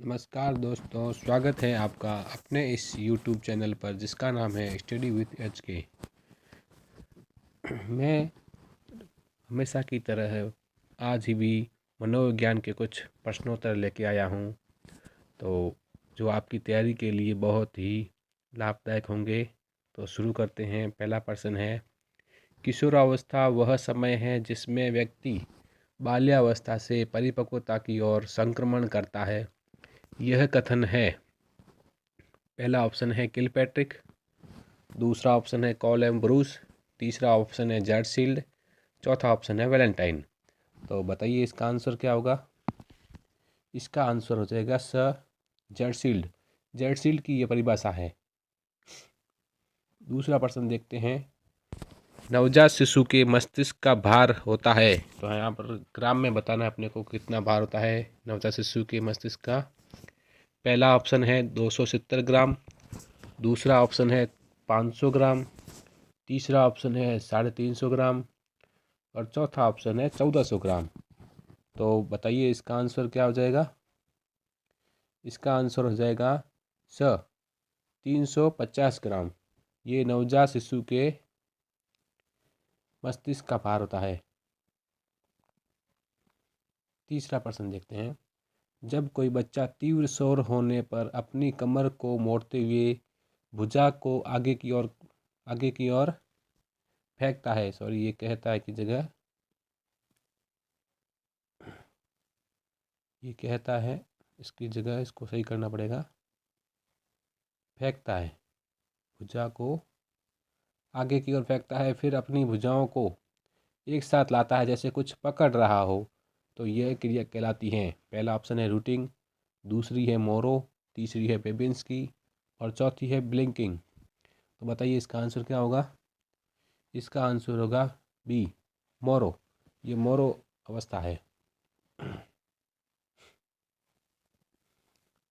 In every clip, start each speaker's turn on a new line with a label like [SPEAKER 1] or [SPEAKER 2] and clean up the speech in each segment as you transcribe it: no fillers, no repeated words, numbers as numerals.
[SPEAKER 1] नमस्कार दोस्तों, स्वागत है आपका अपने इस YouTube चैनल पर जिसका नाम है स्टडी विथ एच के। मैं हमेशा की तरह आज ही भी मनोविज्ञान के कुछ प्रश्नोत्तर लेके आया हूँ, तो जो आपकी तैयारी के लिए बहुत ही लाभदायक होंगे। तो शुरू करते हैं। पहला प्रश्न है, किशोरावस्था वह समय है जिसमें व्यक्ति बाल्यावस्था से परिपक्वता की ओर संक्रमण करता है। यह कथन है, पहला ऑप्शन है किलपैट्रिक, दूसरा ऑप्शन है कॉल एम ब्रूस, तीसरा ऑप्शन है जेडशील्ड, चौथा ऑप्शन है वैलेंटाइन। तो बताइए इसका आंसर क्या होगा। इसका आंसर हो जाएगा स जेडशील्ड। जेडशील्ड की ये परिभाषा है। दूसरा प्रश्न देखते हैं, नवजात शिशु के मस्तिष्क का भार होता है। तो यहाँ पर ग्राम में बताना है अपने को कितना भार होता है नवजात शिशु के मस्तिष्क का। पहला ऑप्शन है 270 ग्राम, दूसरा ऑप्शन है 500 ग्राम, तीसरा ऑप्शन है 350 ग्राम और चौथा ऑप्शन है 1400 ग्राम। तो बताइए इसका आंसर क्या हो जाएगा। इसका आंसर हो जाएगा स 350 ग्राम। ये नवजात शिशु के मस्तिष्क का भार होता है। तीसरा प्रश्न देखते हैं, जब कोई बच्चा तीव्र शोर होने पर अपनी कमर को मोड़ते हुए भुजा को आगे की ओर फेंकता है, सॉरी ये कहता है की जगह ये कहता है, इसकी जगह इसको सही करना पड़ेगा। फेंकता है, भुजा को आगे की ओर फेंकता है, फिर अपनी भुजाओं को एक साथ लाता है जैसे कुछ पकड़ रहा हो, तो यह क्रिया कहलाती है। पहला ऑप्शन है रूटिंग, दूसरी है मोरो, तीसरी है बेबिंस्की और चौथी है ब्लिंकिंग। तो बताइए इसका आंसर क्या होगा। इसका आंसर होगा बी, मोरो। ये मोरो अवस्था है।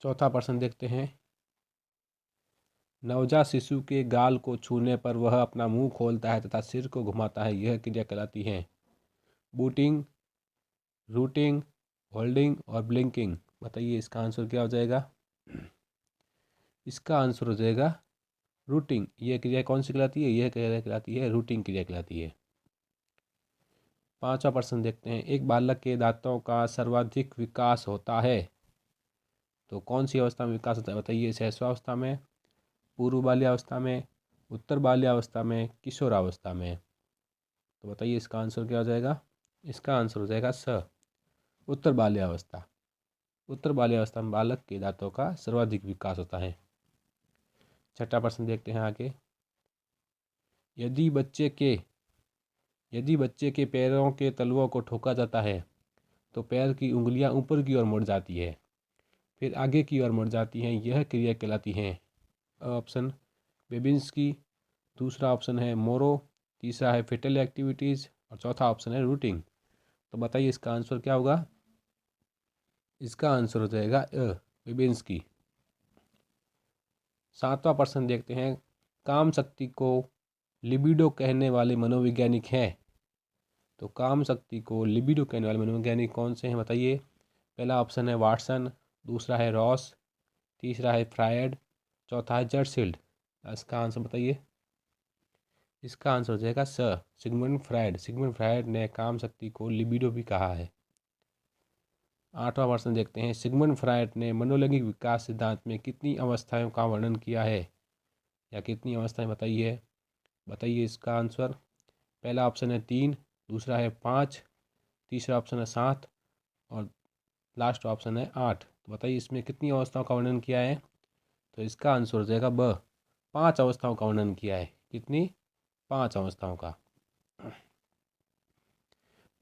[SPEAKER 1] चौथा प्रश्न देखते हैं, नवजात शिशु के गाल को छूने पर वह अपना मुंह खोलता है तथा सिर को घुमाता है। यह क्रिया कहलाती है बूटिंग, रूटिंग, होल्डिंग और ब्लिंकिंग। बताइए इसका आंसर क्या हो जाएगा। इसका आंसर हो जाएगा रूटिंग। यह क्रिया कौन सी कहलाती है। यह क्रिया कहलाती है रूटिंग क्रिया कहलाती है। पांचवा प्रश्न देखते हैं, एक बालक के दांतों का सर्वाधिक विकास होता है। तो कौन सी अवस्था में विकास होता है बताइए। शैशवावस्था में, पूर्व बाल्यावस्था में, उत्तर बाल्यावस्था में, किशोरावस्था में। तो बताइए इसका आंसर क्या हो जाएगा। इसका आंसर हो जाएगा स, उत्तर बाल्यावस्था। उत्तर बाल्यावस्था में बालक के दांतों का सर्वाधिक विकास होता है। छठा प्रश्न देखते हैं आगे, यदि बच्चे के पैरों के तलवों को ठोका जाता है तो पैर की उंगलियां ऊपर की ओर मुड़ जाती है, फिर आगे की ओर मुड़ जाती हैं। यह क्रिया कहलाती है ऑप्शन बेबिंस्की, दूसरा ऑप्शन है मोरो, तीसरा है फिटल एक्टिविटीज़ और चौथा ऑप्शन है रूटिंग। तो बताइए इसका आंसर क्या होगा। इसका आंसर हो जाएगा बेबिंस्की। सातवां प्रश्न देखते हैं, काम शक्ति को लिबिडो कहने वाले मनोवैज्ञानिक हैं। तो काम शक्ति को लिबिडो कहने वाले मनोवैज्ञानिक कौन से हैं बताइए। पहला ऑप्शन है वाटसन, दूसरा है रॉस, तीसरा है फ्रायड, चौथा है जर्सील्ड। इसका आंसर बताइए। इसका आंसर हो जाएगा स, सिगमंड फ्रायड। सिगमंड फ्रायड ने काम शक्ति को लिबिडो भी कहा है। आठवां प्रश्न देखते हैं, सिगमंड फ्रायड ने मनोलैंगिक विकास सिद्धांत में कितनी अवस्थाओं का वर्णन किया है, या कितनी अवस्थाएं बताइए। बताइए इसका आंसर। पहला ऑप्शन है 3, दूसरा है 5, तीसरा ऑप्शन है 7 और लास्ट ऑप्शन है 8। तो बताइए इसमें कितनी अवस्थाओं का वर्णन किया है। तो इसका आंसर हो जाएगा ब, 5 अवस्थाओं का वर्णन किया है। कितनी, 5 अवस्थाओं का।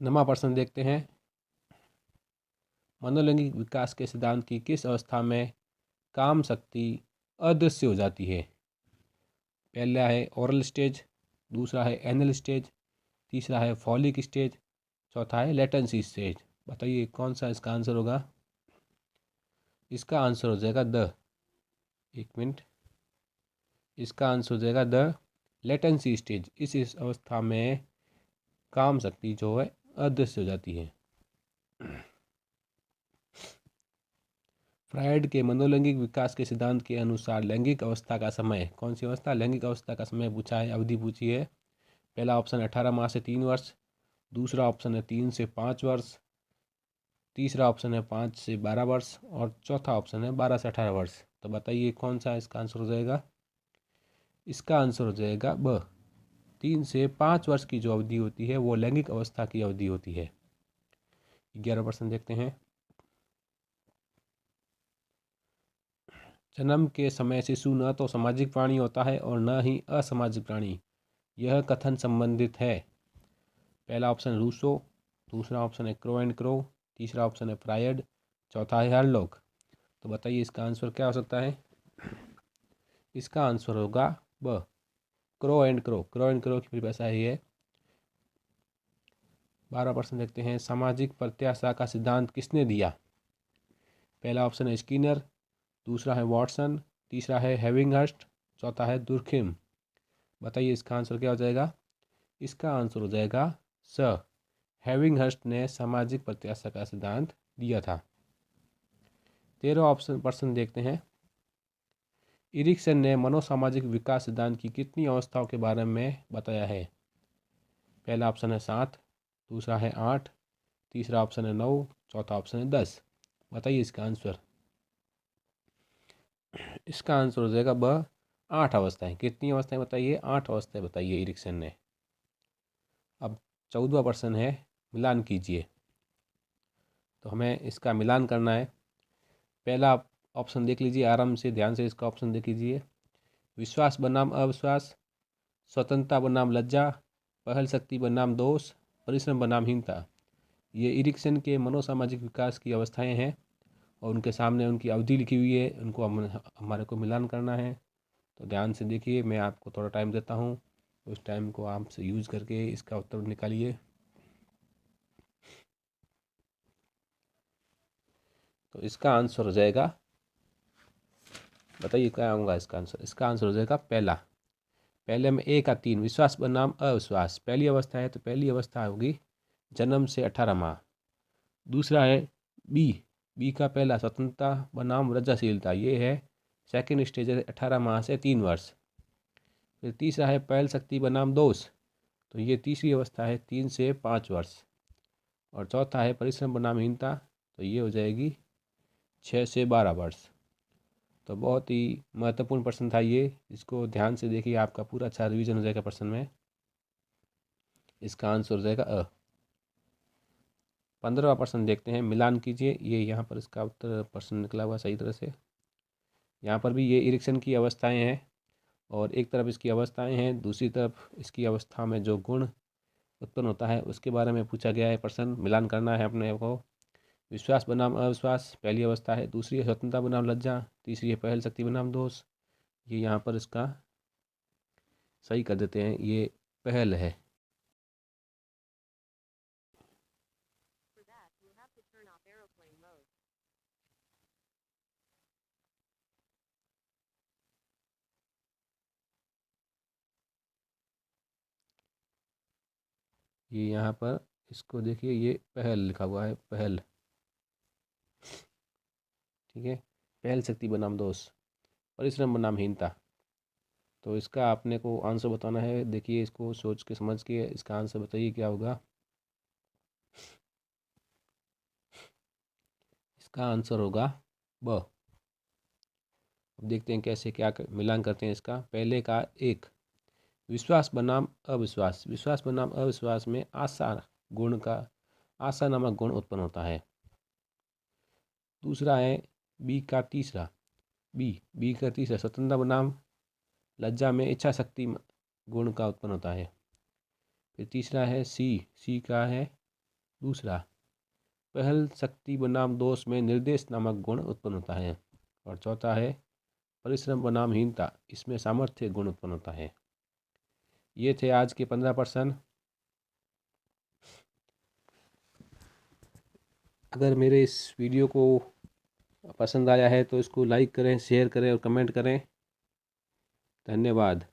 [SPEAKER 1] नवा प्रश्न देखते हैं, मनोलैंगिक विकास के सिद्धांत की किस अवस्था में काम शक्ति अदृश्य हो जाती है। पहला है ओरल स्टेज, दूसरा है एनल स्टेज, तीसरा है फॉलिक स्टेज, चौथा है लेटेंसी स्टेज। बताइए कौन सा इसका आंसर होगा। इसका आंसर हो जाएगा द, एक मिनट, इसका आंसर हो जाएगा द लेटेंसी स्टेज। इस अवस्था में काम शक्ति जो है अदृश्य हो जाती है। फ्रायड के मनोलैंगिक विकास के सिद्धांत के अनुसार लैंगिक अवस्था का समय, कौन सी अवस्था? लैंगिक अवस्था का समय पूछा है, अवधि पूछी है। पहला ऑप्शन 18 माह से 3 वर्ष, दूसरा ऑप्शन है 3 से 5 वर्ष, तीसरा ऑप्शन है 5 से 12 वर्ष और चौथा ऑप्शन है 12 से 18 वर्ष। तो बताइए कौन सा इसका आंसर हो जाएगा? इसका आंसर हो जाएगा ब, 3 से 5 वर्ष की जो अवधि होती है वो लैंगिक अवस्था की अवधि होती है। 11% देखते हैं। जन्म के समय शिशु न तो सामाजिक प्राणी होता है और न ही असामाजिक प्राणी, यह कथन संबंधित है। पहला ऑप्शन रूसो, दूसरा ऑप्शन है क्रो एंड क्रो, तीसरा ऑप्शन है फ्रायड, चौथा है हरलॉक। तो बताइए इसका आंसर क्या हो सकता है? इसका आंसर होगा ब, crow and crow. Crow and crow की परिभाषा है 12% देखते हैं। सामाजिक प्रत्याशा का सिद्धांत किसने दिया? पहला ऑप्शन है स्किनर, दूसरा है वॉटसन, तीसरा है हेविंगहर्स्ट, चौथा है दुर्खिम। बताइए इसका आंसर क्या हो जाएगा? इसका आंसर हो जाएगा स, हेविंगहर्स्ट ने सामाजिक प्रत्याशा का सिद्धांत दिया था। 13% देखते हैं। इरिक्सन ने मनोसामाजिक विकास सिद्धांत की कितनी अवस्थाओं के बारे में बताया है? पहला ऑप्शन है 7, दूसरा है 8, तीसरा ऑप्शन है 9, चौथा ऑप्शन है 10। बताइए इसका आंसर। इसका आंसर हो जाएगा ब, 8 अवस्थाएं। कितनी अवस्थाएं बताइए? 8 अवस्थाएं बताइए इरिक्सन ने। अब 14% है, मिलान कीजिए। तो हमें इसका मिलान करना है। पहला ऑप्शन देख लीजिए, आराम से ध्यान से इसका ऑप्शन देख लीजिए। विश्वास बनाम अविश्वास, स्वतंत्रता बनाम लज्जा, पहल शक्ति बनाम दोष, परिश्रम बनाम हीनता। ये इरिक्सन के मनोसामाजिक विकास की अवस्थाएं हैं और उनके सामने उनकी अवधि लिखी हुई है। उनको हमारे को मिलान करना है। तो ध्यान से देखिए, मैं आपको थोड़ा टाइम देता हूँ, उस टाइम को आप से यूज़ करके इसका उत्तर निकालिए। तो इसका आंसर हो जाएगा, बताइए क्या होगा इसका आंसर? इसका आंसर हो जाएगा पहला। पहले में 1 का 3, विश्वास बनाम अविश्वास। पहली अवस्था है तो पहली अवस्था होगी जन्म से 18 माह। दूसरा है बी, बी का पहला स्वतंत्रता बनाम रजाशीलता, ये है सेकंड स्टेज है 18 माह से 3 वर्ष। फिर तीसरा है पहल शक्ति बनाम दोष, तो ये तीसरी अवस्था है 3 से 5 वर्ष। और चौथा है परिश्रम बनाम हीनता, तो ये हो जाएगी 6 से 12 वर्ष। तो बहुत ही महत्वपूर्ण प्रश्न था ये, इसको ध्यान से देखिए, आपका पूरा अच्छा रिवीजन हो जाएगा प्रश्न में। इसका आंसर हो जाएगा अ। 15वां प्रश्न देखते हैं, मिलान कीजिए। ये यहाँ पर इसका उत्तर प्रश्न निकला हुआ सही तरह से। यहाँ पर भी ये इरिक्सन की अवस्थाएं हैं और एक तरफ इसकी अवस्थाएं हैं, दूसरी तरफ इसकी अवस्था में जो गुण उत्पन्न होता है उसके बारे में पूछा गया है प्रश्न। मिलान करना है अपने को। विश्वास बनाम अविश्वास पहली अवस्था है, दूसरी है स्वतंत्रता बनाम लज्जा, तीसरी है पहल शक्ति बनाम दोष। ये यहाँ पर इसका सही कर देते हैं, ये पहल है। ये यहाँ पर इसको देखिए, ये पहल लिखा हुआ है, पहल। ठीक है, पहल शक्ति बनाम दोष, परिश्रम बनाम हीनता। तो इसका आपने को आंसर बताना है। देखिए इसको सोच के समझ के इसका आंसर बताइए क्या होगा। इसका आंसर होगा ब। अब देखते हैं कैसे क्या मिलान करते हैं इसका। पहले का 1, विश्वास बनाम अविश्वास। विश्वास बनाम अविश्वास में आशा गुण का, आशा नामक गुण उत्पन्न होता है। दूसरा है बी का तीसरा, बी का तीसरा, स्वतंत्रता बनाम लज्जा में इच्छा शक्ति गुण का उत्पन्न होता है। फिर तीसरा है सी का है दूसरा, पहल शक्ति बनाम दोष में निर्देश नामक गुण उत्पन्न होता है। और चौथा है परिश्रम बनाम हीनता, इसमें सामर्थ्य गुण उत्पन्न होता है। ये थे आज के 15 प्रश्न। अगर मेरे इस वीडियो को पसंद आया है तो इसको लाइक करें, शेयर करें और कमेंट करें। धन्यवाद।